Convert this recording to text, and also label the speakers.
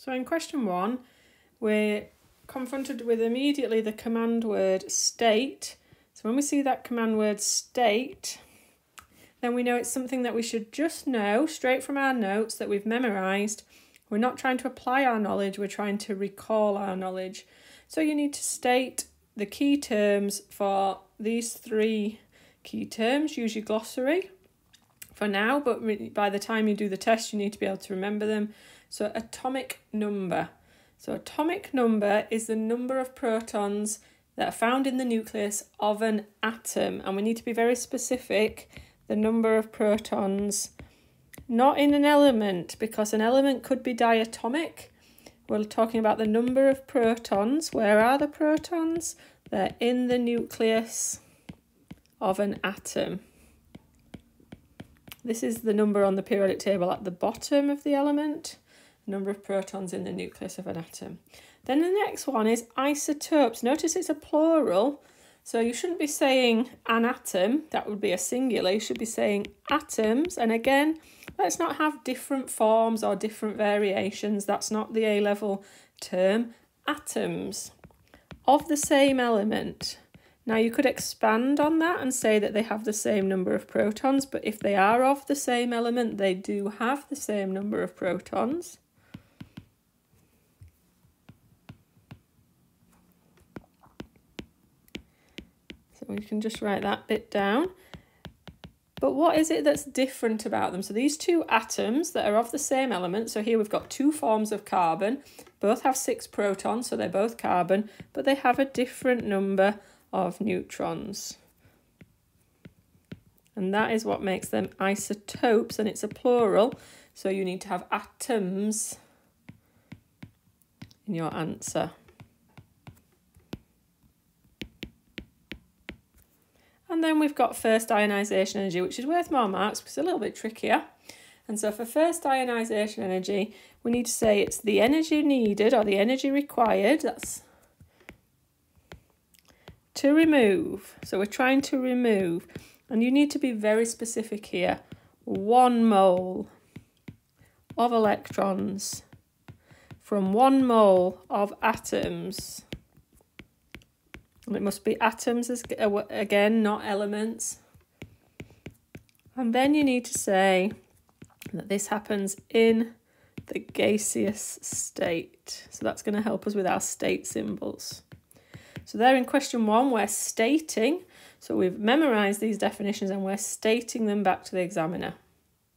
Speaker 1: So in question 1, we're confronted with immediately the command word state. So when we see that command word state, then we know it's something that we should just know straight from our notes that we've memorised. We're not trying to apply our knowledge, we're trying to recall our knowledge. So you need to state the key terms for these 3 key terms. Use your glossary for now, but by the time you do the test, you need to be able to remember them. So atomic number. So atomic number is the number of protons that are found in the nucleus of an atom. And we need to be very specific, the number of protons, not in an element, because an element could be diatomic. We're talking about the number of protons. Where are the protons? They're in the nucleus of an atom. This is the number on the periodic table at the bottom of the element, number of protons in the nucleus of an atom. Then the next one is isotopes. Notice it's a plural, so you shouldn't be saying an atom, that would be a singular. You should be saying atoms, and again, let's not have different forms or different variations. That's not the A-level term. Atoms of the same element. Now you could expand on that and say that they have the same number of protons, but if they are of the same element, they do have the same number of protons. So we can just write that bit down. But what is it that's different about them? So these 2 atoms that are of the same element, so here we've got 2 forms of carbon, both have 6 protons, so they're both carbon, but they have a different number of neutrons. And that is what makes them isotopes, and it's a plural, so you need to have atoms in your answer. And then we've got first ionisation energy, which is worth more marks because it's a little bit trickier. And so for first ionisation energy, we need to say it's the energy needed or the energy required, that's to remove. So we're trying to remove, and you need to be very specific here. 1 mole of electrons from 1 mole of atoms. And it must be atoms, again, not elements. And then you need to say that this happens in the gaseous state. So that's going to help us with our state symbols. So there in question 1, we're stating. So we've memorised these definitions and we're stating them back to the examiner.